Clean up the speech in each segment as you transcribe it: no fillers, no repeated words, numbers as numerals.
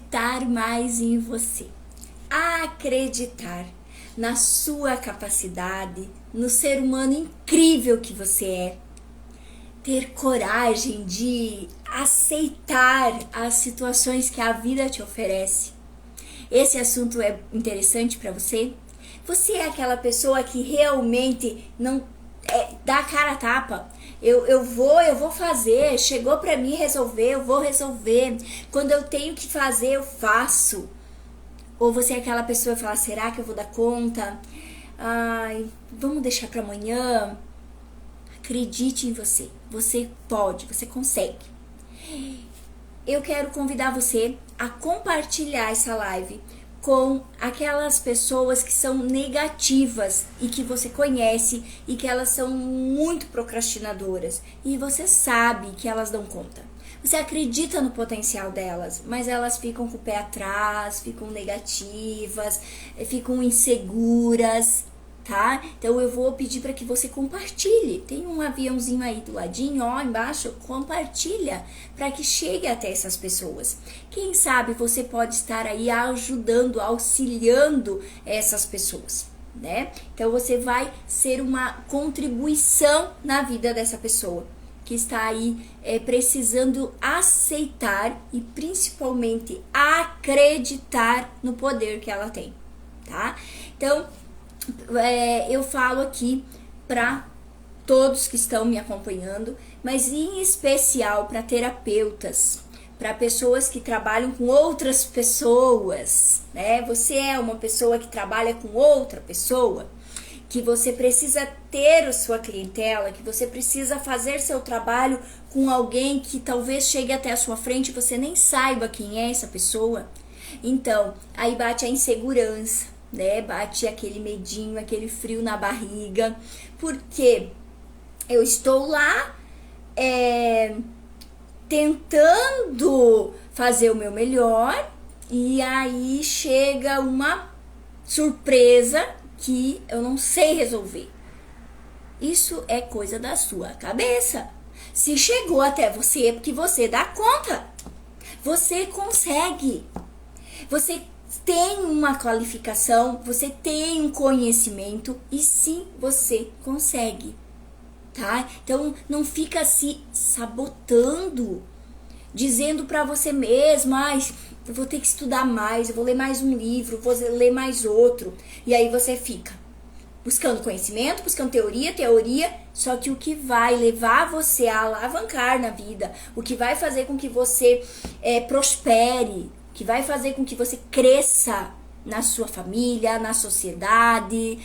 acreditar mais em você. Acreditar na sua capacidade, no ser humano incrível que você é. Ter coragem de aceitar as situações que a vida te oferece. Esse assunto é interessante para você? Você é aquela pessoa que realmente não dá a cara a tapa? Eu vou fazer, chegou para mim resolver, eu vou resolver. Quando eu tenho que fazer, eu faço. Ou você é aquela pessoa que fala, será que eu vou dar conta? Ai, vamos deixar para amanhã. Acredite em você. Você pode, você consegue. Eu quero convidar você a compartilhar essa live com aquelas pessoas que são negativas e que você conhece e que elas são muito procrastinadoras e você sabe que elas dão conta. Você acredita no potencial delas, mas elas ficam com o pé atrás, ficam negativas, ficam inseguras, tá? Então eu vou pedir para que você compartilhe. Tem um aviãozinho aí do ladinho, ó, embaixo, compartilha para que chegue até essas pessoas. Quem sabe você pode estar aí ajudando, auxiliando essas pessoas, né? Então você vai ser uma contribuição na vida dessa pessoa que está aí precisando aceitar e principalmente acreditar no poder que ela tem, tá? Então eu falo aqui para todos que estão me acompanhando, mas em especial para terapeutas, para pessoas que trabalham com outras pessoas, né? Você é uma pessoa que trabalha com outra pessoa, que você precisa ter a sua clientela, que você precisa fazer seu trabalho com alguém que talvez chegue até a sua frente e você nem saiba quem é essa pessoa. Então, aí bate a insegurança, né? Bate aquele medinho, aquele frio na barriga, porque eu estou lá tentando fazer o meu melhor e aí chega uma surpresa que eu não sei resolver. Isso é coisa da sua cabeça. Se chegou até você é porque você dá conta. Você consegue. Você tem uma qualificação, você tem um conhecimento e sim, você consegue, tá? Então não fica se sabotando, dizendo pra você mesmo, eu vou ter que estudar mais, eu vou ler mais um livro, vou ler mais outro. E aí você fica buscando conhecimento, buscando teoria, só que o que vai levar você a alavancar na vida, o que vai fazer com que você prospere, o que vai fazer com que você cresça na sua família, na sociedade,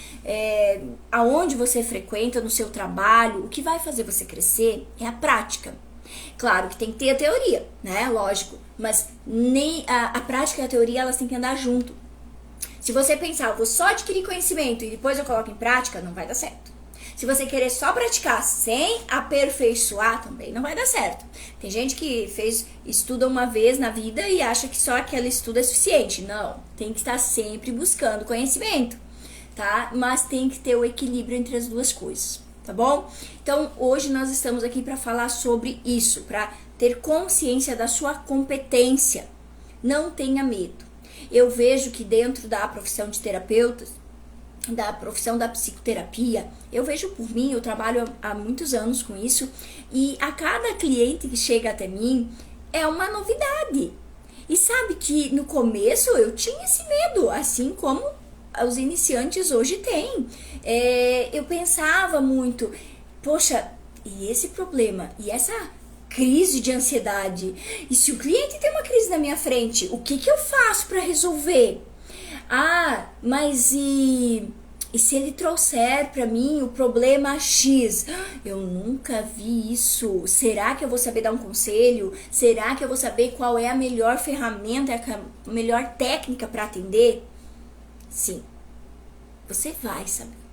aonde você frequenta, no seu trabalho, o que vai fazer você crescer é a prática. Claro que tem que ter a teoria, né? Lógico. Mas nem a prática e a teoria, elas têm que andar junto. Se você pensar, eu vou só adquirir conhecimento e depois eu coloco em prática, não vai dar certo. Se você querer só praticar sem aperfeiçoar, também não vai dar certo. Tem gente que estuda uma vez na vida e acha que só aquele estudo é suficiente. Não, tem que estar sempre buscando conhecimento, tá? Mas tem que ter o equilíbrio entre as duas coisas, tá bom? Então, hoje nós estamos aqui para falar sobre isso, para ter consciência da sua competência. Não tenha medo. Eu vejo que dentro da profissão de terapeutas, da profissão da psicoterapia, eu vejo por mim, eu trabalho há muitos anos com isso, e a cada cliente que chega até mim é uma novidade. E sabe que no começo eu tinha esse medo, assim como os iniciantes hoje têm. Eu pensava muito, poxa, e esse problema, e essa crise de ansiedade, e se o cliente tem uma crise na minha frente, o que eu faço para resolver? Mas e se ele trouxer para mim o problema X? Eu nunca vi isso. Será que eu vou saber dar um conselho? Será que eu vou saber qual é a melhor ferramenta, a melhor técnica para atender? Sim, você vai saber.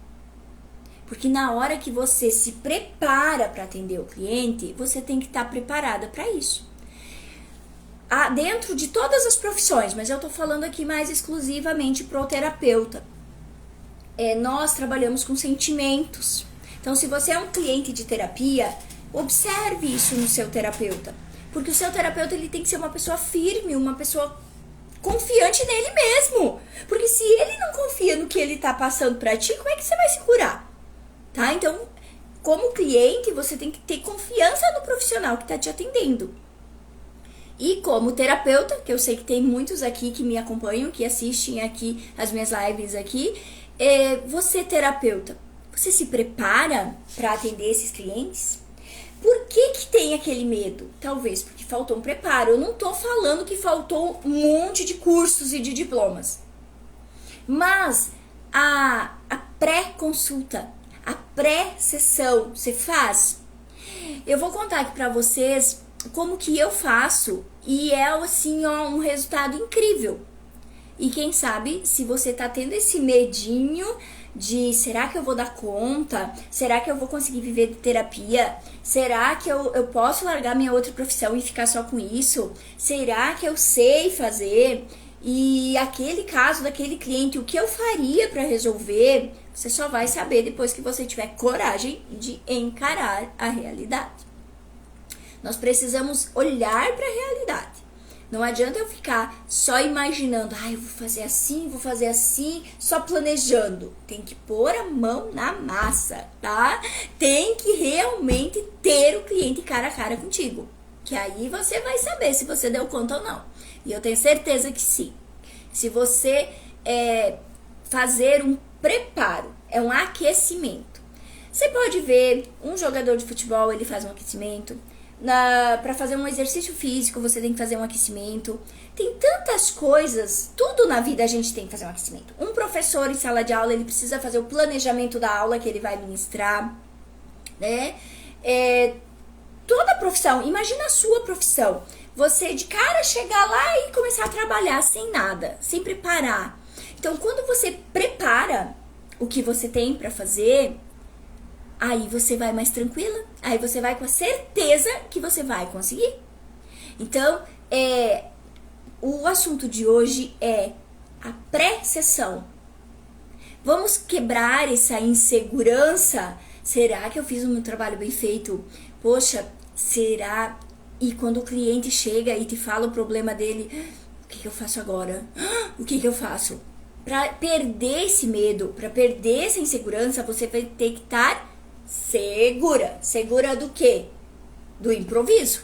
Porque na hora que você se prepara para atender o cliente, você tem que estar preparada para isso. Dentro de todas as profissões, mas eu estou falando aqui mais exclusivamente pro terapeuta. Nós trabalhamos com sentimentos. Então, se você é um cliente de terapia, observe isso no seu terapeuta. Porque o seu terapeuta ele tem que ser uma pessoa firme, uma pessoa confiante nele mesmo. Porque se ele não confia no que ele tá passando pra ti, como é que você vai se curar? Tá? Então, como cliente, você tem que ter confiança no profissional que tá te atendendo. E como terapeuta, que eu sei que tem muitos aqui que me acompanham, que assistem aqui as minhas lives aqui, você terapeuta, você se prepara para atender esses clientes? Por que tem aquele medo? Talvez porque faltou um preparo. Eu não tô falando que faltou um monte de cursos e de diplomas. Mas a pré-consulta, a pré-sessão, você faz? Eu vou contar aqui pra vocês como que eu faço e é assim, ó, um resultado incrível. E quem sabe, se você tá tendo esse medinho de será que eu vou dar conta? Será que eu vou conseguir viver de terapia? Será que eu posso largar minha outra profissão e ficar só com isso? Será que eu sei fazer? E aquele caso daquele cliente, o que eu faria para resolver? Você só vai saber depois que você tiver coragem de encarar a realidade. Nós precisamos olhar para a realidade. Não adianta eu ficar só imaginando, eu vou fazer assim, só planejando. Tem que pôr a mão na massa, tá? Tem que realmente ter o cliente cara a cara contigo. Que aí você vai saber se você deu conta ou não. E eu tenho certeza que sim. Se você fazer um preparo, é um aquecimento. Você pode ver um jogador de futebol, ele faz um aquecimento. Para fazer um exercício físico, você tem que fazer um aquecimento. Tem tantas coisas, tudo na vida a gente tem que fazer um aquecimento. Um professor em sala de aula, ele precisa fazer o planejamento da aula que ele vai ministrar, né? Toda profissão, imagina a sua profissão. Você de cara chegar lá e começar a trabalhar sem nada, sem preparar. Então, quando você prepara o que você tem para fazer, aí você vai mais tranquila, aí você vai com a certeza que você vai conseguir. Então, o assunto de hoje é a pré-sessão. Vamos quebrar essa insegurança. Será que eu fiz o meu trabalho bem feito? Poxa, será? E quando o cliente chega e te fala o problema dele, o que eu faço agora? O que eu faço? Para perder esse medo, para perder essa insegurança, você vai ter que estar segura. Segura do quê? Do improviso.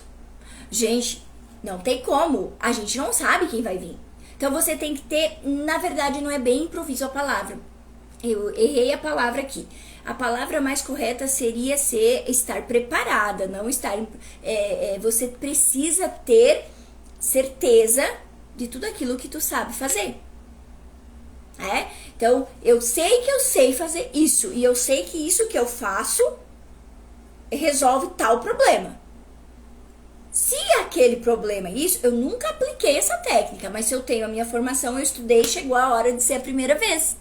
Gente, não tem como. A gente não sabe quem vai vir. Então você tem que ter, na verdade não é bem improviso a palavra. Eu errei a palavra aqui. A palavra mais correta seria estar preparada, não estar... você precisa ter certeza de tudo aquilo que tu sabe fazer. Então, eu sei que eu sei fazer isso. E eu sei que isso que eu faço resolve tal problema. Se aquele problema é isso, eu nunca apliquei essa técnica. Mas se eu tenho a minha formação, eu estudei, chegou a hora de ser a primeira vez.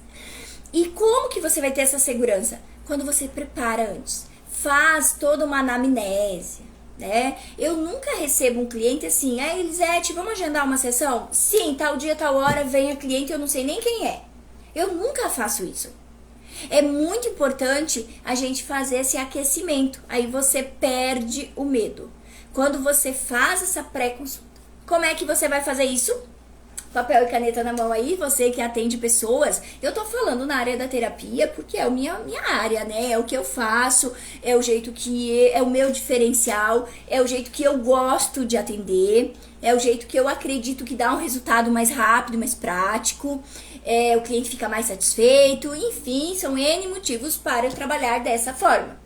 E como que você vai ter essa segurança? Quando você prepara antes. Faz toda uma anamnese, né? Eu nunca recebo um cliente assim, Elisete, vamos agendar uma sessão? Sim, tal dia, tal hora, vem a cliente, eu não sei nem quem é. Eu nunca faço isso. É muito importante a gente fazer esse aquecimento. Aí você perde o medo. Quando você faz essa pré-consulta. Como é que você vai fazer isso? Papel e caneta na mão aí, você que atende pessoas. Eu tô falando na área da terapia porque é a minha área, né? É o que eu faço, é o jeito que é o meu diferencial, é o jeito que eu gosto de atender, é o jeito que eu acredito que dá um resultado mais rápido, mais prático, o cliente fica mais satisfeito, enfim, são N motivos para eu trabalhar dessa forma.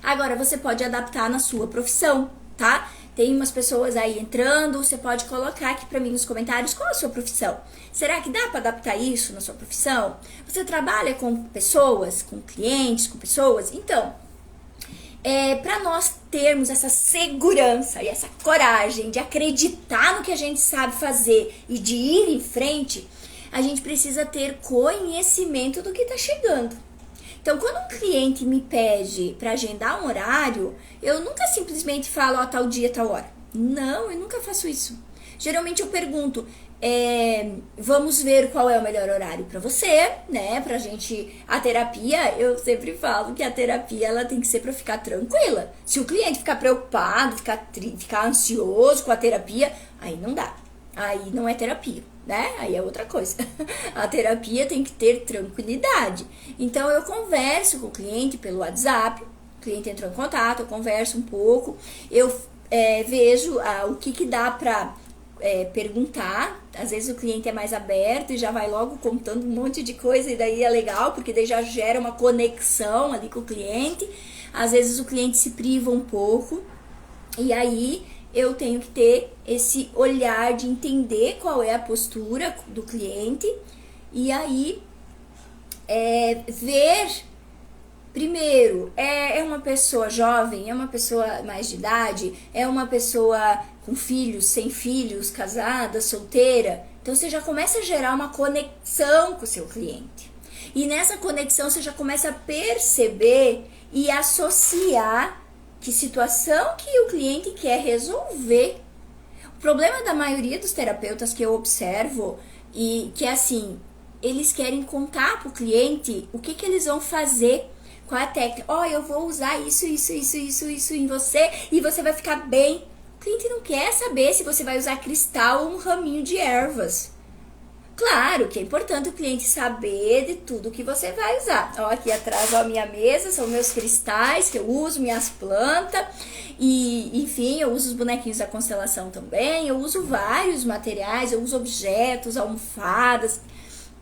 Agora, você pode adaptar na sua profissão, tá? Tem umas pessoas aí entrando, você pode colocar aqui pra mim nos comentários qual a sua profissão. Será que dá pra adaptar isso na sua profissão? Você trabalha com pessoas, com clientes, com pessoas? Então, pra nós termos essa segurança e essa coragem de acreditar no que a gente sabe fazer e de ir em frente, a gente precisa ter conhecimento do que tá chegando. Então, quando um cliente me pede para agendar um horário, eu nunca simplesmente falo, tal dia, tal hora. Não, eu nunca faço isso. Geralmente eu pergunto, vamos ver qual é o melhor horário para você, né? Pra gente, a terapia, eu sempre falo que a terapia, ela tem que ser para ficar tranquila. Se o cliente ficar preocupado, ficar ansioso com a terapia, aí não dá. Aí não é terapia. né? Aí é outra coisa. A terapia tem que ter tranquilidade. Então eu converso com o cliente pelo WhatsApp, o cliente entrou em contato, eu converso um pouco, eu vejo o que dá pra perguntar. Às vezes o cliente é mais aberto e já vai logo contando um monte de coisa, e daí é legal, porque daí já gera uma conexão ali com o cliente. Às vezes o cliente se priva um pouco, e aí eu tenho que ter esse olhar de entender qual é a postura do cliente, e aí ver primeiro, é uma pessoa jovem, é uma pessoa mais de idade, é uma pessoa com filhos, sem filhos, casada, solteira. Então você já começa a gerar uma conexão com o seu cliente. E nessa conexão você já começa a perceber e associar que situação que o cliente quer resolver. O problema da maioria dos terapeutas que eu observo, e que é assim, eles querem contar pro cliente o que eles vão fazer, qual é a técnica. Eu vou usar isso em você e você vai ficar bem. O cliente não quer saber se você vai usar cristal ou um raminho de ervas. Claro que é importante o cliente saber de tudo que você vai usar. Aqui atrás, a minha mesa, são meus cristais que eu uso, minhas plantas. E, enfim, eu uso os bonequinhos da constelação também. Eu uso vários materiais, eu uso objetos, almofadas.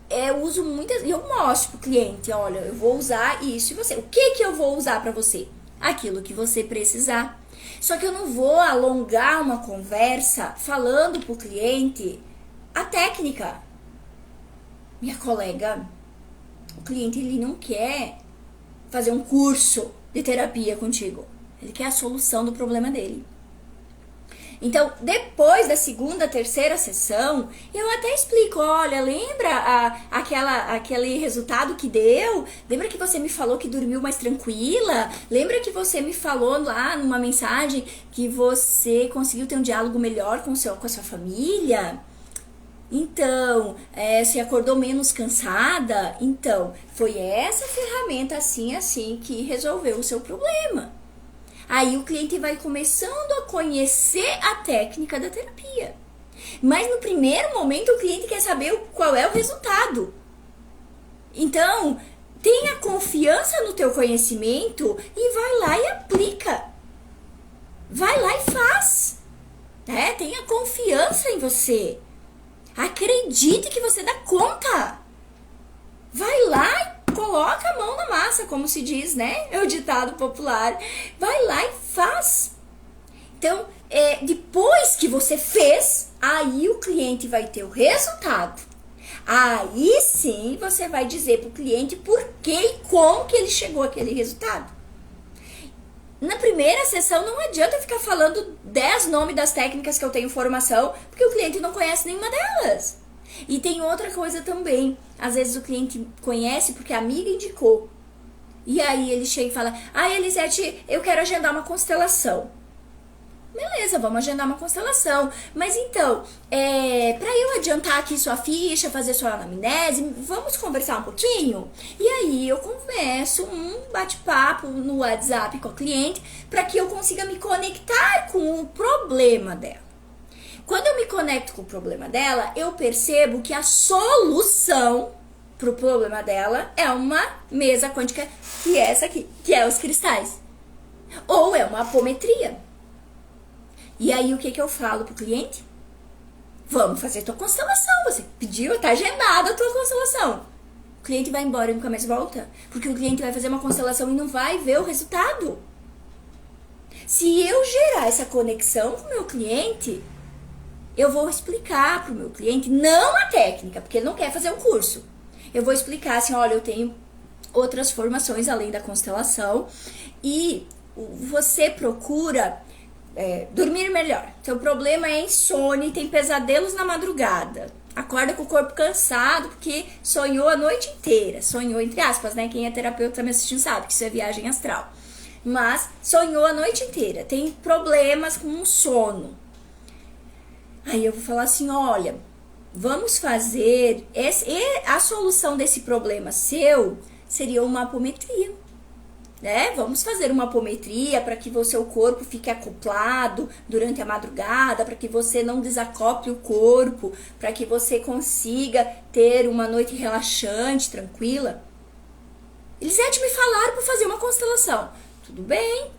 Eu uso muitas, e eu mostro pro cliente, olha, eu vou usar isso e você. O que eu vou usar pra você? Aquilo que você precisar. Só que eu não vou alongar uma conversa falando pro cliente a técnica. Minha colega, o cliente, ele não quer fazer um curso de terapia contigo. Ele quer a solução do problema dele. Então, depois da segunda, terceira sessão, eu até explico, olha, lembra aquele resultado que deu? Lembra que você me falou que dormiu mais tranquila? Lembra que você me falou lá numa mensagem que você conseguiu ter um diálogo melhor com a sua família? Então, você acordou menos cansada? Então, foi essa ferramenta assim que resolveu o seu problema. Aí o cliente vai começando a conhecer a técnica da terapia. Mas no primeiro momento o cliente quer saber qual é o resultado. Então, tenha confiança no teu conhecimento e vai lá e aplica. Vai lá e faz. Tenha confiança em você. Acredite que você dá conta. Vai lá e coloca a mão na massa, como se diz, né? É o ditado popular. Vai lá e faz. Então, depois que você fez, aí o cliente vai ter o resultado. Aí sim você vai dizer pro cliente por que e como que ele chegou àquele resultado. Na primeira sessão não adianta eu ficar falando 10 nomes das técnicas que eu tenho formação, porque o cliente não conhece nenhuma delas. E tem outra coisa também. Às vezes o cliente conhece porque a amiga indicou. E aí ele chega e fala, Elisete, eu quero agendar uma constelação. Beleza, vamos agendar uma constelação. Mas então, pra eu adiantar aqui sua ficha, fazer sua anamnese, vamos conversar um pouquinho? E aí eu converso um bate-papo no WhatsApp com a cliente para que eu consiga me conectar com o problema dela. Quando eu me conecto com o problema dela, eu percebo que a solução pro problema dela é uma mesa quântica, que é essa aqui, que é os cristais. Ou é uma apometria. E aí o que eu falo pro cliente? Vamos fazer tua constelação. Você pediu, tá agendada a tua constelação. O cliente vai embora e nunca mais volta. Porque o cliente vai fazer uma constelação e não vai ver o resultado. Se eu gerar essa conexão com o meu cliente, eu vou explicar pro meu cliente, não a técnica, porque ele não quer fazer um curso. Eu vou explicar assim, olha, eu tenho outras formações além da constelação e você procura dormir melhor. Seu problema é insônia e tem pesadelos na madrugada. Acorda com o corpo cansado porque sonhou a noite inteira. Sonhou, entre aspas, né? Quem é terapeuta tá me assistindo sabe que isso é viagem astral. Mas sonhou a noite inteira. Tem problemas com o sono. Aí eu vou falar assim, olha, vamos fazer... a solução desse problema seu seria uma apometria. né? Vamos fazer uma apometria para que o seu corpo fique acoplado durante a madrugada, para que você não desacople o corpo, para que você consiga ter uma noite relaxante, tranquila. Elisete, me falaram para fazer uma constelação. Tudo bem.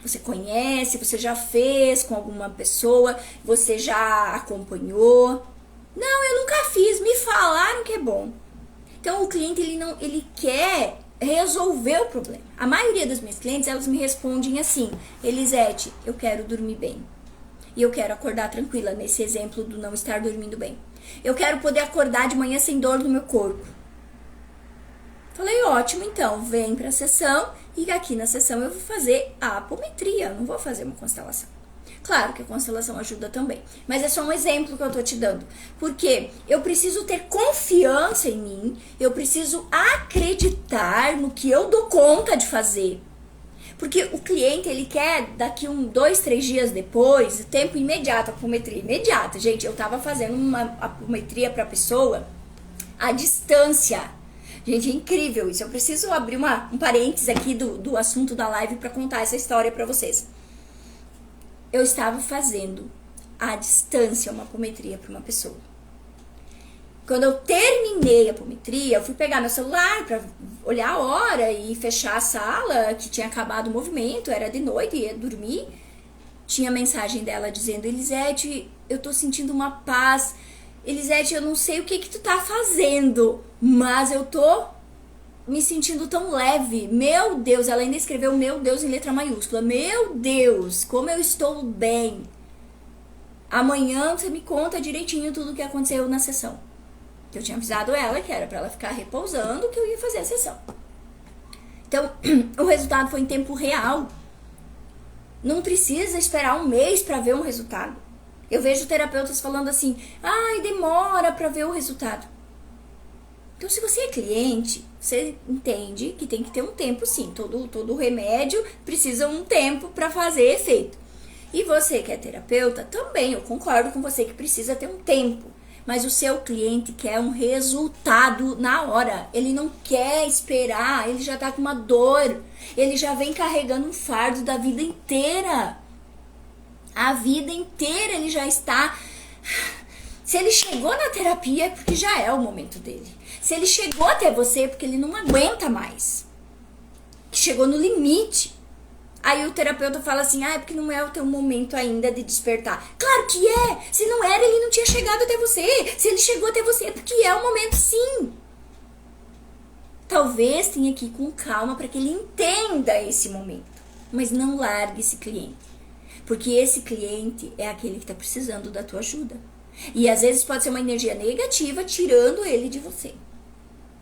Você conhece, você já fez com alguma pessoa, você já acompanhou. Não, eu nunca fiz, me falaram que é bom. Então o cliente ele quer resolver o problema. A maioria das minhas clientes, elas me respondem assim: Elisete, eu quero dormir bem. E eu quero acordar tranquila, nesse exemplo do não estar dormindo bem. Eu quero poder acordar de manhã sem dor no meu corpo. Falei, ótimo, então, vem pra sessão e aqui na sessão eu vou fazer a apometria, eu não vou fazer uma constelação. Claro que a constelação ajuda também, mas é só um exemplo que eu tô te dando. Porque eu preciso ter confiança em mim, eu preciso acreditar no que eu dou conta de fazer. Porque o cliente, ele quer daqui 2, 3 dias depois, tempo imediato, apometria imediata. Gente, eu tava fazendo uma apometria pra pessoa à distância. Gente, é incrível isso. Eu preciso abrir um parênteses aqui do assunto da live para contar essa história para vocês. Eu estava fazendo à distância uma apometria para uma pessoa. Quando eu terminei a apometria, eu fui pegar meu celular para olhar a hora e fechar a sala, que tinha acabado o movimento, era de noite, ia dormir. Tinha mensagem dela dizendo: Elisete, eu tô sentindo uma paz. Elisete, eu não sei o que tu tá fazendo, mas eu tô me sentindo tão leve. Meu Deus, ela ainda escreveu meu Deus em letra maiúscula. Meu Deus, como eu estou bem. Amanhã você me conta direitinho tudo o que aconteceu na sessão. Eu tinha avisado ela que era pra ela ficar repousando, que eu ia fazer a sessão. Então, o resultado foi em tempo real. Não precisa esperar um mês pra ver um resultado. Eu vejo terapeutas falando assim: ai, demora pra ver o resultado. Então, se você é cliente, você entende que tem que ter um tempo, sim. Todo remédio precisa um tempo para fazer efeito. E você que é terapeuta, também, eu concordo com você que precisa ter um tempo. Mas o seu cliente quer um resultado na hora. Ele não quer esperar, ele já tá com uma dor. Ele já vem carregando um fardo da vida inteira. A vida inteira ele já está... Se ele chegou na terapia é porque já é o momento dele. Se ele chegou até você é porque ele não aguenta mais. Que chegou no limite. Aí o terapeuta fala assim: ah, é porque não é o teu momento ainda de despertar. Claro que é! Se não era, ele não tinha chegado até você. Se ele chegou até você é porque é o momento, sim. Talvez tenha que ir com calma para que ele entenda esse momento. Mas não largue esse cliente. Porque esse cliente é aquele que está precisando da tua ajuda. E às vezes pode ser uma energia negativa tirando ele de você.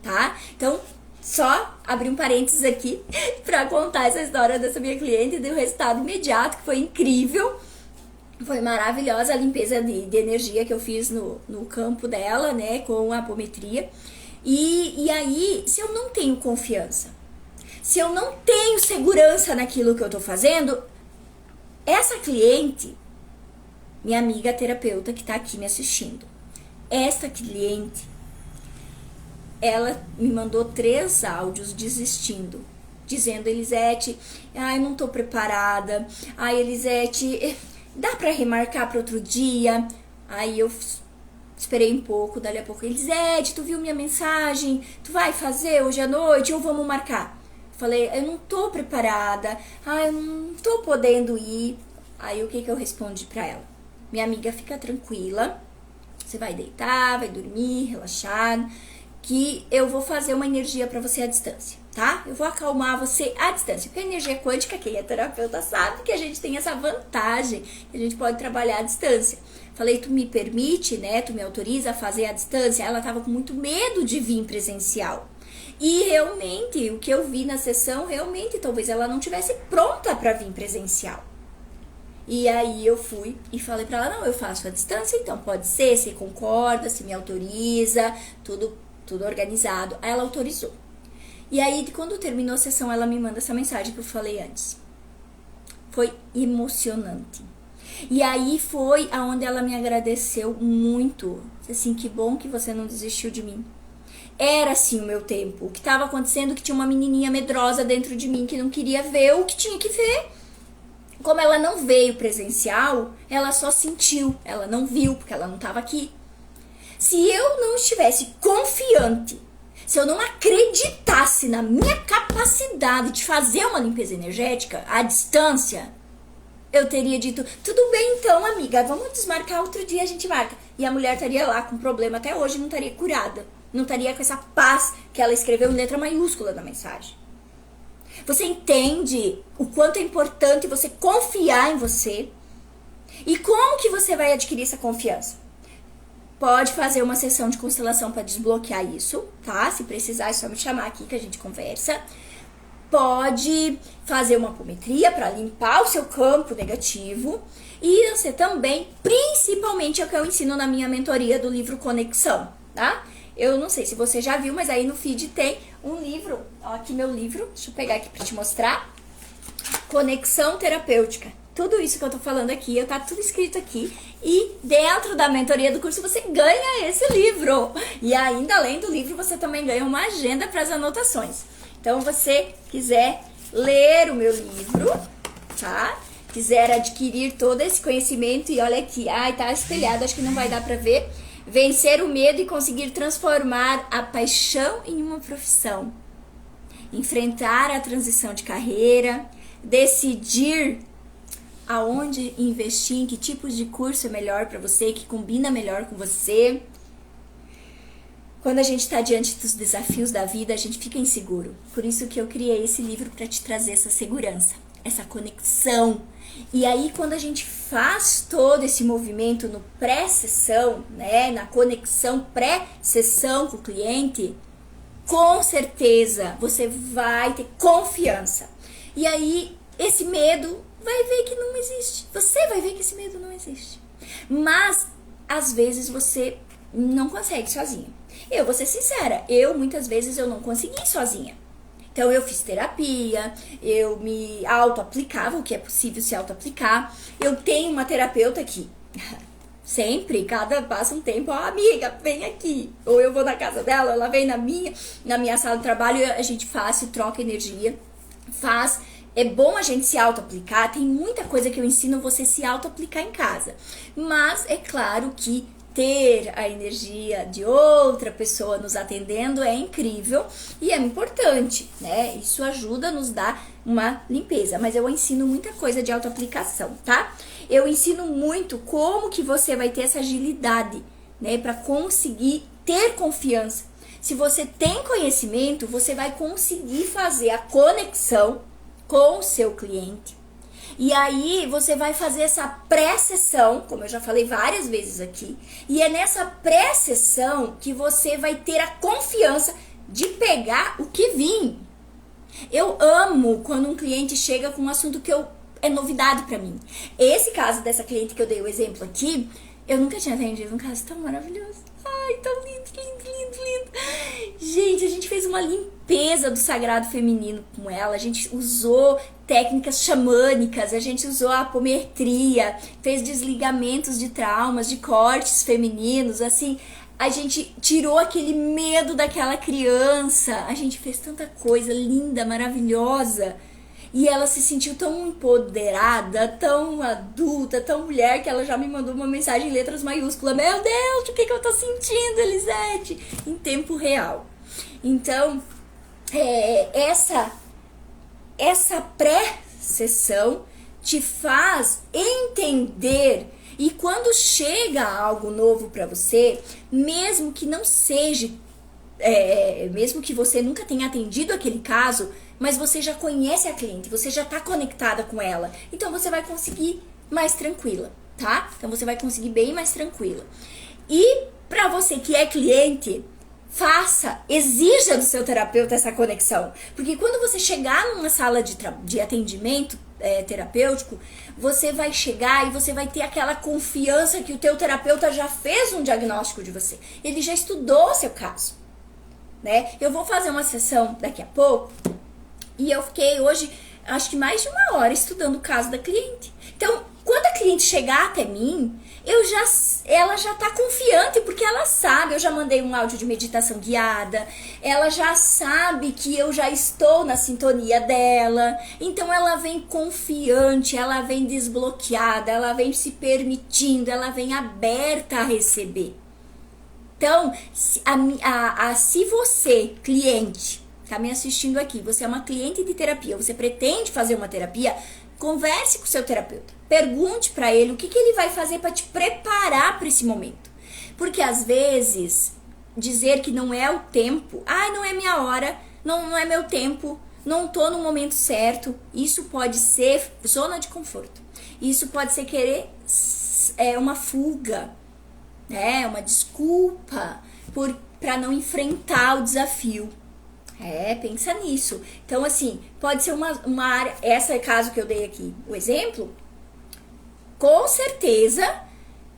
Tá? Então, só abrir um parênteses aqui pra contar essa história dessa minha cliente e do resultado imediato, que foi incrível. Foi maravilhosa a limpeza de energia que eu fiz no campo dela, né, com a apometria. E aí, se eu não tenho confiança, se eu não tenho segurança naquilo que eu tô fazendo, essa cliente, minha amiga terapeuta que tá aqui me assistindo, essa cliente, ela me mandou 3 áudios desistindo, dizendo: Elisete, ai, não tô preparada, ai, Elisete, dá pra remarcar pra outro dia? Aí eu esperei um pouco, dali a pouco: Elisete, tu viu minha mensagem? Tu vai fazer hoje à noite ou vamos marcar? Falei: eu não tô preparada, ai, eu não tô podendo ir. Aí o que eu respondi pra ela? Minha amiga, fica tranquila, você vai deitar, vai dormir, relaxar, que eu vou fazer uma energia pra você à distância, tá? Eu vou acalmar você à distância, porque a energia quântica, quem é terapeuta sabe que a gente tem essa vantagem, que a gente pode trabalhar à distância. Falei: tu me permite, né, tu me autoriza a fazer à distância? Ela tava com muito medo de vir presencial. E realmente, o que eu vi na sessão, realmente, talvez ela não tivesse pronta pra vir presencial. E aí eu fui e falei pra ela: não, eu faço à distância, então pode ser, você concorda, você me autoriza, tudo organizado. Aí ela autorizou. E aí, quando terminou a sessão, ela me manda essa mensagem que eu falei antes. Foi emocionante. E aí foi aonde ela me agradeceu muito. Assim, que bom que você não desistiu de mim. Era assim o meu tempo. O que estava acontecendo é que tinha uma menininha medrosa dentro de mim que não queria ver o que tinha que ver. Como ela não veio presencial, ela só sentiu, ela não viu, porque ela não estava aqui. Se eu não estivesse confiante, se eu não acreditasse na minha capacidade de fazer uma limpeza energética à distância, eu teria dito, tudo bem então, amiga, vamos desmarcar outro dia, a gente marca. E a mulher estaria lá com problema até hoje, não estaria curada. Não estaria com essa paz que ela escreveu em letra maiúscula na mensagem. Você entende o quanto é importante você confiar em você? E como que você vai adquirir essa confiança? Pode fazer uma sessão de constelação para desbloquear isso, tá? Se precisar, é só me chamar aqui que a gente conversa. Pode fazer uma apometria para limpar o seu campo negativo. E você também, principalmente, é o que eu ensino na minha mentoria do livro Conexão, tá? Eu não sei se você já viu, mas aí no feed tem um livro. Ó, aqui meu livro, deixa eu pegar aqui para te mostrar. Conexão Terapêutica. Tudo isso que eu tô falando aqui, tá tudo escrito aqui. E dentro da mentoria do curso você ganha esse livro. E ainda além do livro, você também ganha uma agenda para as anotações. Então, você quiser ler o meu livro, tá? Quiser adquirir todo esse conhecimento e olha aqui, ai, tá espelhado, acho que não vai dar pra ver. Vencer o medo e conseguir transformar a paixão em uma profissão. Enfrentar a transição de carreira, decidir aonde investir, em que tipos de curso é melhor pra você, que combina melhor com você. Quando a gente está diante dos desafios da vida, a gente fica inseguro. Por isso que eu criei esse livro para te trazer essa segurança, essa conexão. E aí, quando a gente faz todo esse movimento no pré-sessão, né, na conexão pré-sessão com o cliente, com certeza você vai ter confiança. E aí, esse medo vai ver que não existe. Você vai ver que esse medo não existe. Mas, às vezes, você não consegue sozinho. Eu vou ser sincera, muitas vezes eu não consegui sozinha. Então eu fiz terapia, eu me auto-aplicava, o que é possível se auto-aplicar. Eu tenho uma terapeuta aqui. Sempre, passa um tempo, ó, amiga, vem aqui. Ou eu vou na casa dela, ela vem na minha sala de trabalho, a gente faz, se troca energia, faz. É bom a gente se auto-aplicar, tem muita coisa que eu ensino você se auto-aplicar em casa. Mas é claro que ter a energia de outra pessoa nos atendendo é incrível e é importante, né? Isso ajuda a nos dar uma limpeza, mas eu ensino muita coisa de autoaplicação, tá? Eu ensino muito como que você vai ter essa agilidade, né? Para conseguir ter confiança. Se você tem conhecimento, você vai conseguir fazer a conexão com o seu cliente. E aí você vai fazer essa pré-sessão, como eu já falei várias vezes aqui, e é nessa pré-sessão que você vai ter a confiança de pegar o que vir. Eu amo quando um cliente chega com um assunto que é novidade pra mim. Esse caso dessa cliente que eu dei o exemplo aqui, eu nunca tinha atendido um caso tão maravilhoso. Ai, tão lindo, lindo, lindo, lindo. Gente, a gente fez uma limpeza do sagrado feminino com ela. A gente usou técnicas xamânicas, a gente usou a apometria, fez desligamentos de traumas, de cortes femininos, assim. A gente tirou aquele medo daquela criança. A gente fez tanta coisa linda, maravilhosa. E ela se sentiu tão empoderada, tão adulta, tão mulher, que ela já me mandou uma mensagem em letras maiúsculas. Meu Deus, o que eu tô sentindo, Elisete? Em tempo real. Então, essa pré-sessão te faz entender. E quando chega algo novo para você, mesmo que não seja, mesmo que você nunca tenha atendido aquele caso, mas você já conhece a cliente, você já tá conectada com ela, então você vai conseguir mais tranquila, tá? Então você vai conseguir bem mais tranquila. E para você que é cliente, exija do seu terapeuta essa conexão, porque quando você chegar numa sala de atendimento terapêutico, você vai chegar e você vai ter aquela confiança que o teu terapeuta já fez um diagnóstico de você, ele já estudou o seu caso, né? Eu vou fazer uma sessão daqui a pouco e eu fiquei hoje, acho que mais de 1 hora estudando o caso da cliente. Então, quando a cliente chegar até mim, ela já tá confiante, porque ela sabe, eu já mandei um áudio de meditação guiada, ela já sabe que eu já estou na sintonia dela, então ela vem confiante, ela vem desbloqueada, ela vem se permitindo, ela vem aberta a receber. Então, se você, cliente, tá me assistindo aqui, você é uma cliente de terapia, você pretende fazer uma terapia, converse com o seu terapeuta. Pergunte para ele o que ele vai fazer para te preparar para esse momento. Porque às vezes, dizer que não é o tempo, não é minha hora, não é meu tempo, não tô no momento certo, isso pode ser zona de conforto. Isso pode ser querer uma fuga, uma desculpa para não enfrentar o desafio. Pensa nisso. Então, assim, pode ser uma área, esse é o caso que eu dei aqui, o exemplo, com certeza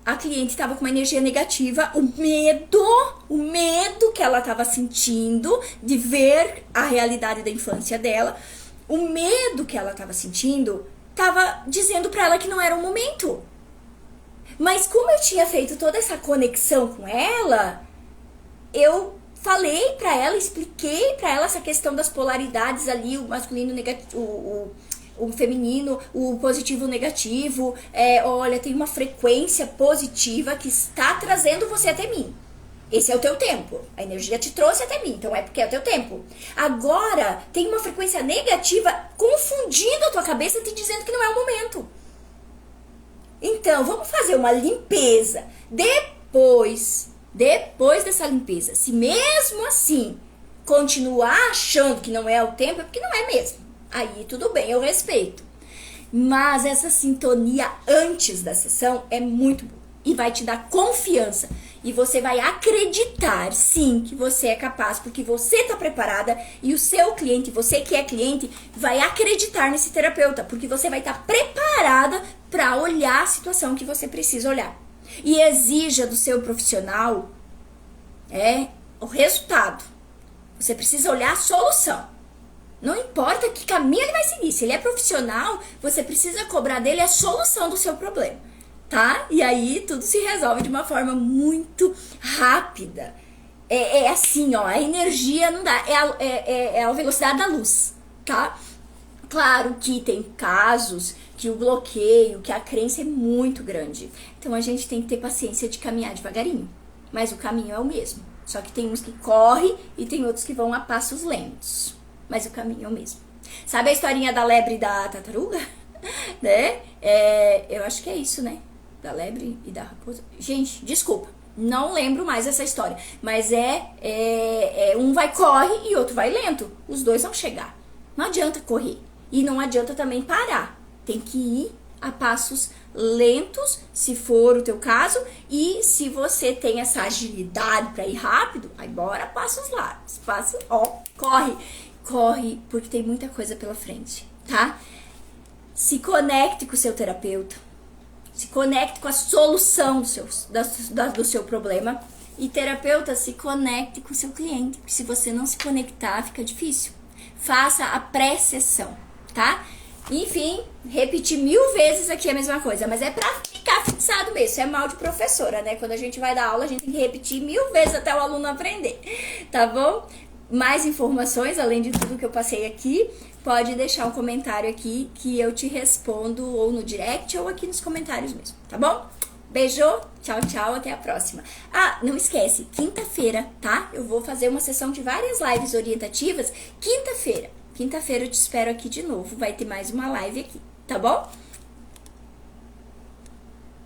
a cliente estava com uma energia negativa, o medo que ela estava sentindo de ver a realidade da infância dela, o medo que ela estava sentindo estava dizendo para ela que não era o momento. Mas como eu tinha feito toda essa conexão com ela, eu falei pra ela, expliquei pra ela essa questão das polaridades ali, o masculino negativo, o feminino, o positivo, o negativo. Olha, tem uma frequência positiva que está trazendo você até mim. Esse é o teu tempo. A energia te trouxe até mim, então é porque é o teu tempo. Agora, tem uma frequência negativa confundindo a tua cabeça, te dizendo que não é o momento. Então, vamos fazer uma limpeza. Depois dessa limpeza, se mesmo assim continuar achando que não é o tempo, é porque não é mesmo. Aí tudo bem, eu respeito. Mas essa sintonia antes da sessão é muito boa e vai te dar confiança. E você vai acreditar, sim, que você é capaz, porque você está preparada e o seu cliente, você que é cliente, vai acreditar nesse terapeuta, porque você vai estar preparada para olhar a situação que você precisa olhar. E exija do seu profissional o resultado. Você precisa olhar a solução. Não importa que caminho ele vai seguir. Se ele é profissional, você precisa cobrar dele a solução do seu problema, tá? E aí tudo se resolve de uma forma muito rápida. Assim, ó, a energia não dá. É a velocidade da luz, tá? Claro que tem casos que o bloqueio, que a crença é muito grande. Então a gente tem que ter paciência de caminhar devagarinho. Mas o caminho é o mesmo. Só que tem uns que correm e tem outros que vão a passos lentos. Mas o caminho é o mesmo. Sabe a historinha da lebre e da tartaruga? Né? Eu acho que é isso, né? Da lebre e da raposa. Gente, desculpa. Não lembro mais essa história. Mas um corre e outro vai lento. Os dois vão chegar. Não adianta correr. E não adianta também parar. Tem que ir a passos lentos, se for o teu caso. E se você tem essa agilidade para ir rápido, aí bora passos largos. Corre, porque tem muita coisa pela frente, tá? Se conecte com o seu terapeuta. Se conecte com a solução do seu problema. E terapeuta, se conecte com o seu cliente. Porque se você não se conectar, fica difícil. Faça a pré-sessão, tá? Enfim, repetir 1000 vezes aqui a mesma coisa. Mas é pra ficar fixado mesmo. Isso é mal de professora, né? Quando a gente vai dar aula, a gente tem que repetir 1000 vezes até o aluno aprender. Tá bom? Mais informações, além de tudo que eu passei aqui, pode deixar um comentário aqui que eu te respondo ou no direct ou aqui nos comentários mesmo, tá bom? Beijo, tchau, tchau, até a próxima. Não esquece, quinta-feira, tá? Eu vou fazer uma sessão de várias lives orientativas. Quinta-feira eu te espero aqui de novo, vai ter mais uma live aqui, tá bom?